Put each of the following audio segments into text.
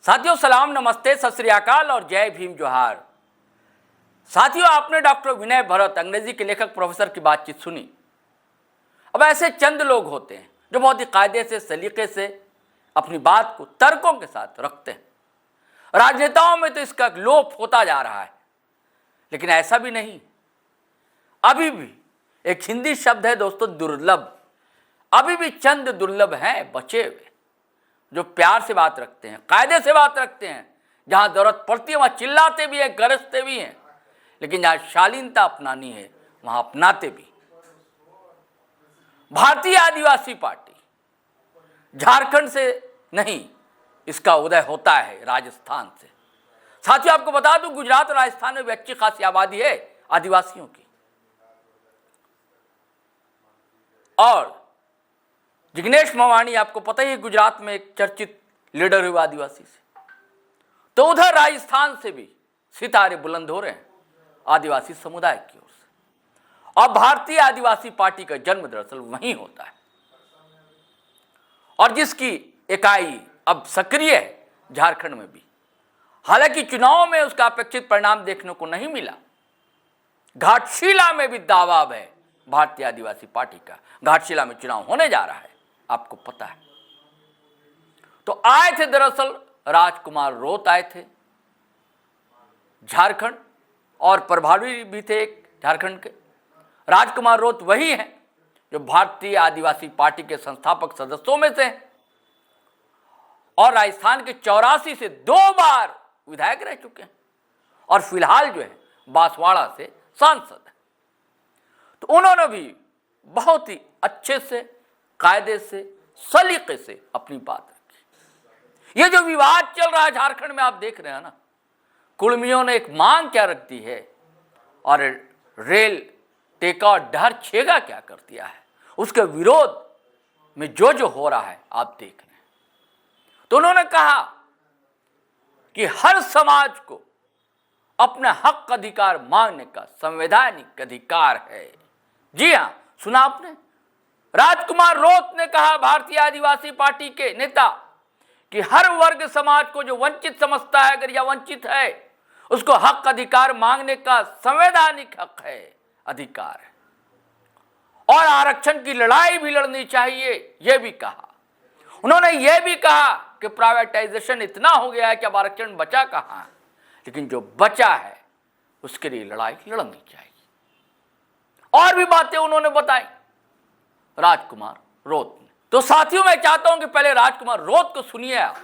साथियों सलाम, नमस्ते, सत श्री अकाल और जय भीम जोहार। साथियों, आपने डॉक्टर विनय भरत, अंग्रेजी के लेखक प्रोफेसर की बातचीत सुनी। अब ऐसे चंद लोग होते हैं जो बहुत ही कायदे से, सलीके से अपनी बात को तर्कों के साथ रखते हैं। राजनेताओं में तो इसका लोप होता जा रहा है, लेकिन ऐसा भी नहीं। अभी भी एक हिंदी शब्द है दोस्तों, दुर्लभ। अभी भी चंद दुर्लभ हैं बचे हुए जो प्यार से बात रखते हैं, कायदे से बात रखते हैं। जहां जरूरत पड़ती है वहां चिल्लाते भी हैं, गरजते भी हैं, लेकिन जहां शालीनता अपनानी है वहां अपनाते भी। भारतीय आदिवासी पार्टी झारखंड से नहीं, इसका उदय होता है राजस्थान से। साथियों, आपको बता दूं, गुजरात और राजस्थान में भी अच्छी खासी आबादी है आदिवासियों की। और जिग्नेश मेवाणी, आपको पता ही है, गुजरात में एक चर्चित लीडर हुआ आदिवासी से। तो उधर राजस्थान से भी सितारे बुलंद हो रहे हैं आदिवासी समुदाय की ओर से। और भारतीय आदिवासी पार्टी का जन्म दरअसल वहीं होता है, और जिसकी इकाई अब सक्रिय है झारखंड में भी। हालांकि चुनाव में उसका अपेक्षित परिणाम देखने को नहीं मिला। घाटशिला में भी दावा है भारतीय आदिवासी पार्टी का। घाटशिला में चुनाव होने जा रहा है, आपको पता है। तो आए थे दरअसल राजकुमार रोत, आए थे झारखंड, और प्रभारी भी थे एक झारखंड के। राजकुमार रोत वही हैं जो भारतीय आदिवासी पार्टी के संस्थापक सदस्यों में से हैं, और राजस्थान के 84 से 2 बार विधायक रह चुके हैं, और फिलहाल जो है बांसवाड़ा से सांसद है। तो उन्होंने भी बहुत ही अच्छे से, कायदे से, सलीके से अपनी बात रखी। ये जो विवाद चल रहा है झारखंड में, आप देख रहे हैं ना, कुर्मियों ने एक मांग क्या रख दी है, और रेल टेका और डहर छेगा क्या कर दिया है। उसके विरोध में जो हो रहा है आप देख रहे हैं। तो उन्होंने कहा कि हर समाज को अपना हक अधिकार मांगने का संवैधानिक अधिकार है। जी हां, सुना आपने। राजकुमार रोत ने कहा, भारतीय आदिवासी पार्टी के नेता, कि हर वर्ग समाज को जो वंचित समझता है, अगर या वंचित है, उसको हक अधिकार मांगने का संवैधानिक हक है, अधिकार है। और आरक्षण की लड़ाई भी लड़नी चाहिए, यह भी कहा। उन्होंने यह भी कहा कि प्राइवेटाइजेशन इतना हो गया है कि अब आरक्षण बचा कहां है, लेकिन जो बचा है उसके लिए लड़ाई लड़नी चाहिए। और भी बातें उन्होंने बताई राजकुमार रोत ने। तो साथियों, मैं चाहता हूं कि पहले राजकुमार रोत को सुनिए आप,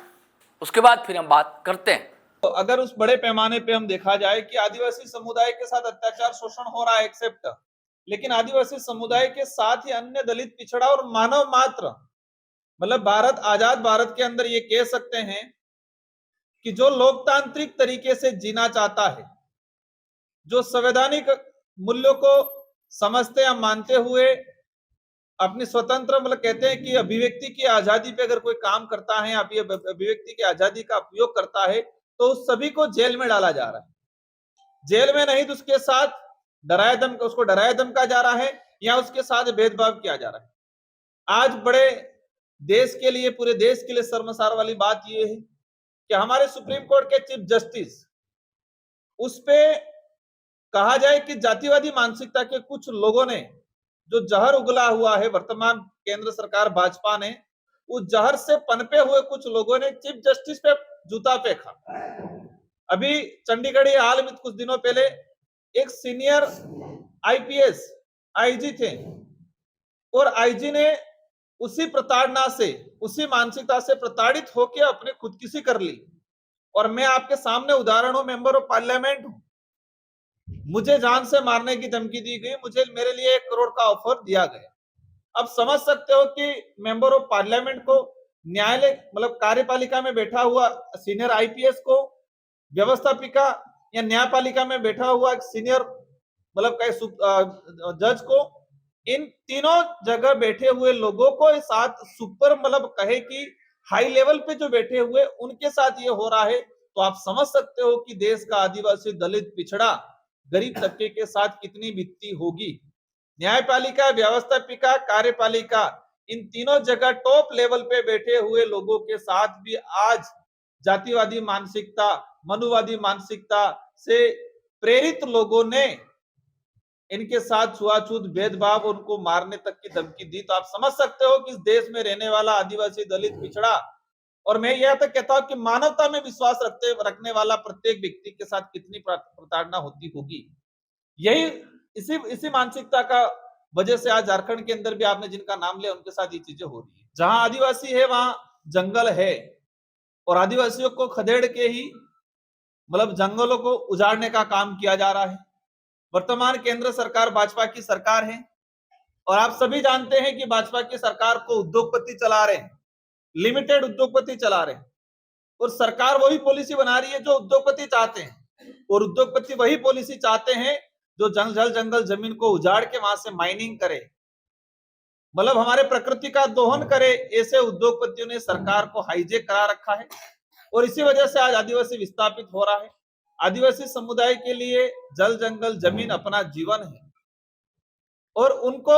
उसके बाद फिर हम बात करते हैं। तो अगर उस बड़े पैमाने पे हम देखा जाए कि आदिवासी समुदाय के साथ अत्याचार, शोषण हो रहा है, एक्सेप्ट, लेकिन आदिवासी समुदाय के साथ ही अन्य दलित, पिछड़ा और मानव मात्र, मतलब आजाद भारत के अंदर ये कह सकते हैं कि जो लोकतांत्रिक तरीके से जीना चाहता है, जो संवैधानिक मूल्यों को समझते या मानते हुए अपनी स्वतंत्र, मतलब कहते हैं कि अभिव्यक्ति की आजादी पे अगर कोई काम करता है, अभिव्यक्ति की आजादी का उपयोग करता है, तो उस सभी को जेल में डाला जा रहा है। जेल में नहीं तो उसके साथ उसको डराया धमकाया जा रहा है, या उसके साथ भेदभाव किया जा रहा है। आज बड़े देश के लिए, पूरे देश के लिए शर्मसार वाली बात यह है कि हमारे सुप्रीम कोर्ट के चीफ जस्टिस, उस पे कहा जाए कि जातिवादी मानसिकता के कुछ लोगों ने जो जहर उगला हुआ है, वर्तमान केंद्र सरकार भाजपा ने, उस जहर से पनपे हुए कुछ लोगों ने चीफ जस्टिस पे जूता फेंका। अभी चंडीगढ़ हाल में कुछ दिनों पहले एक सीनियर आईपीएस आईजी थे, और आईजी ने उसी प्रताड़ना से, उसी मानसिकता से प्रताड़ित होकर अपने खुदकुशी कर ली। और मैं आपके सामने उदाहरण हूं, मेंबर ऑफ पार्लियामेंट हूं, मुझे जान से मारने की धमकी दी गई, मुझे मेरे लिए 1 करोड़ का ऑफर दिया गया। अब समझ सकते हो कि मेंबर ऑफ पार्लियामेंट को, न्यायालय मतलब कार्यपालिका में बैठा हुआ सीनियर आईपीएस को, व्यवस्थापिका या न्यायपालिका में बैठा हुआ एक सीनियर मतलब जज को, इन तीनों जगह बैठे हुए लोगों को साथ सुपर मतलब कहे कि हाई लेवल पे जो बैठे हुए, उनके साथ ये हो रहा है। तो आप समझ सकते हो कि देश का आदिवासी, दलित, पिछड़ा, गरीब तबके के साथ कितनी बीतती होगी। न्यायपालिका, व्यवस्थापिका, कार्यपालिका, इन तीनों जगह टॉप लेवल पे बैठे हुए लोगों के साथ भी आज जातिवादी मानसिकता, मनुवादी मानसिकता से प्रेरित लोगों ने इनके साथ छुआछूत भेदभाव, उनको मारने तक की धमकी दी। तो आप समझ सकते हो कि इस देश में रहने वाला आदिवासी, दलित, पिछड़ा, और मैं यह तक कहता हूं कि मानवता में विश्वास रखने वाला प्रत्येक व्यक्ति के साथ कितनी प्रताड़ना होती होगी। यही इसी मानसिकता का वजह से आज झारखंड के अंदर भी आपने जिनका नाम लिया उनके साथ ये चीजें हो रही है। जहां आदिवासी है वहां जंगल है, और आदिवासियों को खदेड़ के ही मतलब जंगलों को उजाड़ने का काम किया जा रहा है। वर्तमान केंद्र सरकार भाजपा की सरकार है, और आप सभी जानते हैं कि भाजपा की सरकार को उद्योगपति चला रहे हैं, लिमिटेड उद्योगपति चला रहे हैं, और सरकार वही पॉलिसी बना रही है जो उद्योगपति चाहते हैं, और उद्योगपति वही पॉलिसी चाहते हैं जो जंगल जमीन को उजाड़ के वहां से माइनिंग करे, मतलब हमारे प्रकृति का दोहन करे। ऐसे उद्योगपतियों ने सरकार को हाईजेक करा रखा है, और इसी वजह से आज आदिवासी विस्थापित हो रहा है। आदिवासी समुदाय के लिए जल जंगल जमीन अपना जीवन है, और उनको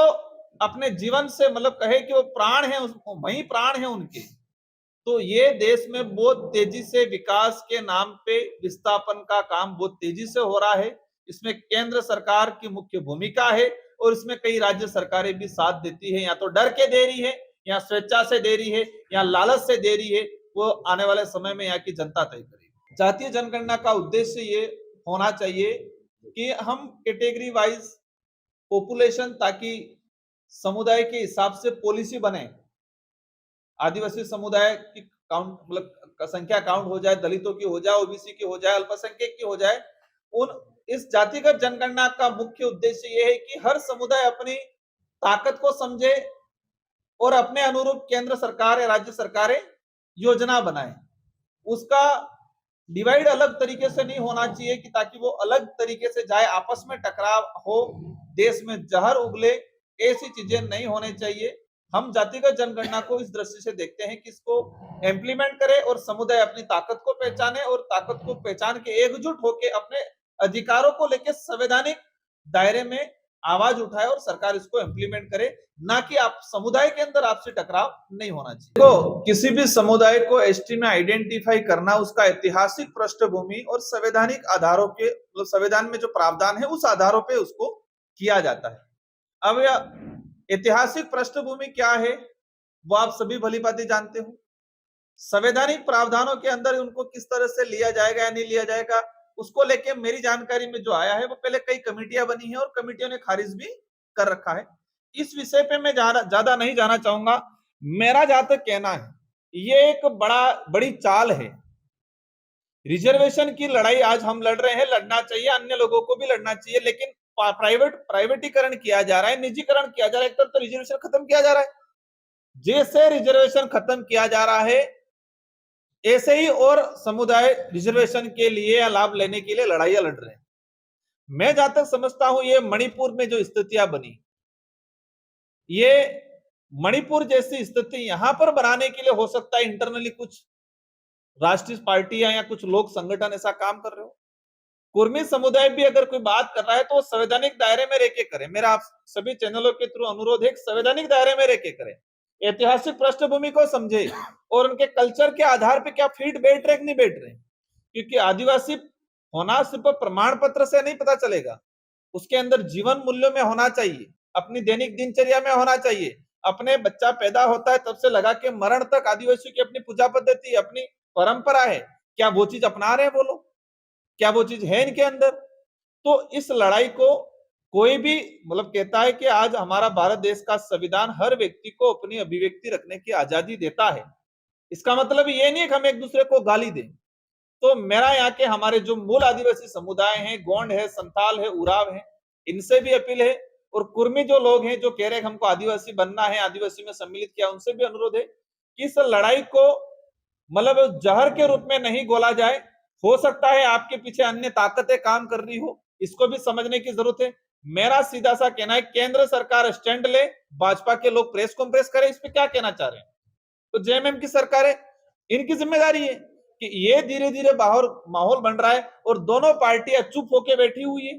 अपने जीवन से मतलब कहे कि वो प्राण है, वही प्राण है उनके। तो ये देश में बहुत तेजी से विकास के नाम पे विस्थापन का काम बहुत तेजी से हो रहा है। इसमें केंद्र सरकार की मुख्य भूमिका है, और इसमें कई राज्य सरकारें भी साथ देती है, या तो डर के दे रही है, या स्वेच्छा से दे रही है, या लालच से दे रही है। वो आने वाले समय में यहाँ की जनता तय करेगी। जातीय जनगणना का उद्देश्य ये होना चाहिए कि हम कैटेगरी वाइज पॉपुलेशन, ताकि समुदाय के हिसाब से पॉलिसी बने। आदिवासी समुदाय की काउंट मतलब संख्या काउंट हो जाए, दलितों की हो जाए, ओबीसी की हो जाए, अल्पसंख्यक की हो जाए। इस जातिगत जनगणना का मुख्य उद्देश्य यह है कि हर समुदाय अपनी ताकत को समझे, और अपने अनुरूप केंद्र सरकार या राज्य सरकारें योजना बनाए। उसका डिवाइड अलग तरीके से नहीं होना चाहिए कि ताकि वो अलग तरीके से जाए, आपस में टकराव हो, देश में जहर उगले, ऐसी चीजें नहीं होनी चाहिए। हम जातिगत जनगणना को इस दृष्टि से देखते हैं कि इसको इम्प्लीमेंट करे, और समुदाय अपनी ताकत को पहचाने, और ताकत को पहचान के एकजुट होकर अपने अधिकारों को लेकर संवैधानिक दायरे में आवाज उठाए, और सरकार इसको इम्प्लीमेंट करे, ना कि आप समुदाय के अंदर आपसे टकराव नहीं होना चाहिए। तो किसी भी समुदाय को एसटी में आइडेंटिफाई करना, उसका ऐतिहासिक पृष्ठभूमि और संवैधानिक आधारों के मतलब संविधान में जो प्रावधान है उस आधारों पे उसको किया जाता है। अब यह ऐतिहासिक पृष्ठभूमि क्या है वो आप सभी भलीभांति जानते हो। संवैधानिक प्रावधानों के अंदर उनको किस तरह से लिया जाएगा या नहीं लिया जाएगा, उसको लेके मेरी जानकारी में जो आया है वो पहले कई कमेटियां बनी है, और कमेटियों ने खारिज भी कर रखा है। इस विषय पे मैं ज्यादा नहीं जाना चाहूंगा। मेरा जहां तक कहना है, ये एक बड़ी चाल है। रिजर्वेशन की लड़ाई आज हम लड़ रहे हैं, लड़ना चाहिए, अन्य लोगों को भी लड़ना चाहिए, लेकिन प्राइवेटीकरण किया जा रहा है, निजीकरण किया जा रहा है। एक तरफ तो रिजर्वेशन खत्म किया जा रहा है, जैसे रिजर्वेशन खत्म किया जा रहा है ऐसे ही और समुदाय रिजर्वेशन के लिए या लाभ लेने के लिए लड़ाइयां लड़ रहे हैं। मैं जहां तक समझता हूं, ये मणिपुर में जो स्थितियां बनी, ये मणिपुर जैसी स्थिति यहां पर बनाने के लिए हो सकता है इंटरनली कुछ राष्ट्रीय पार्टियां या कुछ लोग संगठन ऐसा काम कर रहे हो। कुर्मी समुदाय भी अगर कोई बात कर रहा है तो वो संवैधानिक दायरे में रह के करे। मेरा आप सभी चैनलों के थ्रू अनुरोध है, संवैधानिक दायरे में रह के करे, ऐतिहासिक पृष्ठभूमि को समझे, और उनके कल्चर के आधार पे क्या फिट बैठ रहे कि नहीं बैठ रहे। क्योंकि आदिवासी होना सिर्फ प्रमाण पत्र से नहीं पता चलेगा, उसके अंदर जीवन मूल्यों में होना चाहिए, अपनी दैनिक दिनचर्या में होना चाहिए। अपने बच्चा पैदा होता है तब से लगा के मरण तक आदिवासियों की अपनी पूजा पद्धति, अपनी परंपरा है। क्या वो चीज अपना रहे हैं वो लोग? क्या वो चीज है इनके अंदर? तो इस लड़ाई को कोई भी मतलब कहता है कि आज हमारा भारत देश का संविधान हर व्यक्ति को अपनी अभिव्यक्ति रखने की आजादी देता है। इसका मतलब ये नहीं है कि हम एक दूसरे को गाली दें। तो मेरा यहाँ के हमारे जो मूल आदिवासी समुदाय हैं, गोंड है, संथाल है, उराव है, इनसे भी अपील है, और कुर्मी जो लोग हैं जो कह रहे हैं हमको आदिवासी बनना है, आदिवासी में सम्मिलित किया, उनसे भी अनुरोध है कि इस लड़ाई को मतलब जहर के रूप में नहीं गोला जाए। हो सकता है आपके पीछे अन्य ताकतें काम कर रही हो, इसको भी समझने की जरूरत है। मेरा सीधा सा कहना है, केंद्र सरकार स्टैंड ले, भाजपा के लोग प्रेस कॉन्फ्रेंस करें, इस पे क्या कहना चाह रहे हैं। तो जेएमएम की सरकार है, इनकी जिम्मेदारी है कि ये धीरे धीरे बाहर माहौल बन रहा है और दोनों पार्टियां चुप होके बैठी हुई है।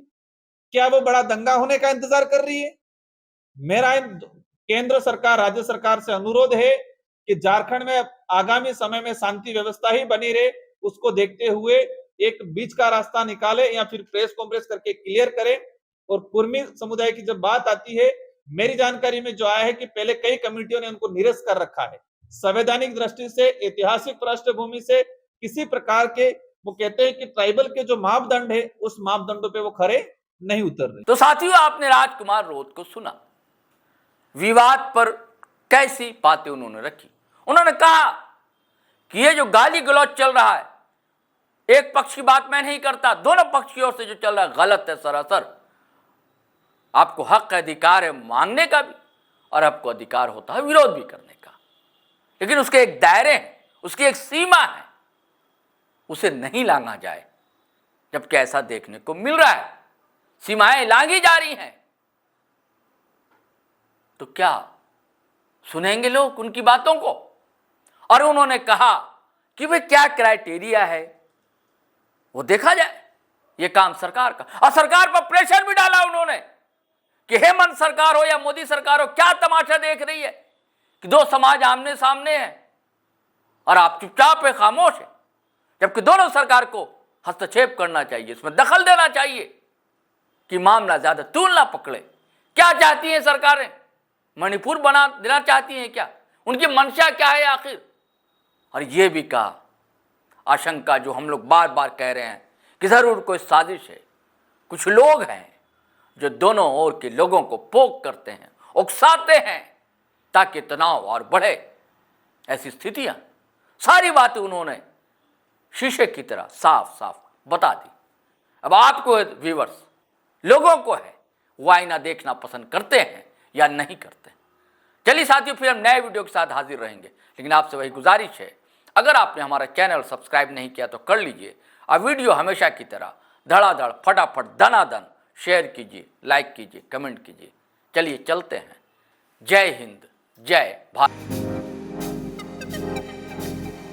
क्या वो बड़ा दंगा होने का इंतजार कर रही है? मेरा केंद्र सरकार, राज्य सरकार से अनुरोध है कि झारखंड में आगामी समय में शांति व्यवस्था ही बनी रहे, उसको देखते हुए एक बीच का रास्ता निकाले या फिर प्रेस कॉन्फ्रेंस करके क्लियर करें। और कुर्मी समुदाय की जब बात आती है, मेरी जानकारी में जो आया है कि पहले कई कमेटियों ने उनको निरस्त कर रखा है। संवैधानिक दृष्टि से, ऐतिहासिक पृष्ठभूमि से किसी प्रकार के, वो कहते हैं कि ट्राइबल के जो मापदंड है उस मापदंडों पे वो खरे नहीं उतर रहे। तो साथियों, आपने राजकुमार रोत को सुना, विवाद पर कैसी बातें उन्होंने रखी। उन्होंने कहा कि ये जो गाली गलौज चल रहा है, एक पक्ष की बात मैं नहीं करता, दोनों पक्ष की ओर से जो चल रहा है गलत है सरासर। आपको हक अधिकार है मांगने का भी, और आपको अधिकार होता है विरोध भी करने का, लेकिन उसके एक दायरे हैं, उसकी एक सीमा है, उसे नहीं लांघा जाए। जबकि ऐसा देखने को मिल रहा है, सीमाएं लांघी जा रही हैं। तो क्या सुनेंगे लोग उनकी बातों को? और उन्होंने कहा कि भाई क्या क्राइटेरिया है वो देखा जाए, ये काम सरकार का। और सरकार पर प्रेशर भी डाला उन्होंने कि हेमंत सरकार हो या मोदी सरकार हो, क्या तमाशा देख रही है कि दो समाज आमने सामने हैं और आप चुपचाप है, खामोश है। जबकि दोनों सरकार को हस्तक्षेप करना चाहिए, इसमें दखल देना चाहिए कि मामला ज्यादा तूल ना पकड़े। क्या चाहती है सरकारें? मणिपुर बना देना चाहती हैं क्या? उनकी मंशा क्या है आखिर? और ये भी कहा, आशंका जो हम लोग बार बार कह रहे हैं कि जरूर कोई साजिश है, कुछ लोग हैं जो दोनों ओर के लोगों को पोक करते हैं, उकसाते हैं ताकि तनाव और बढ़े। ऐसी स्थितियां, सारी बातें उन्होंने शीशे की तरह साफ साफ बता दी। अब आपको व्यूअर्स, लोगों को है वो आईना देखना पसंद करते हैं या नहीं करते। चलिए साथियों, फिर हम नए वीडियो के साथ हाजिर रहेंगे, लेकिन आपसे वही गुजारिश है, अगर आपने हमारा चैनल सब्सक्राइब नहीं किया तो कर लीजिए, और वीडियो हमेशा की तरह धड़ाधड़ फटाफट दनादन शेयर कीजिए, लाइक कीजिए, कमेंट कीजिए। चलिए चलते हैं। जय हिंद, जय भारत।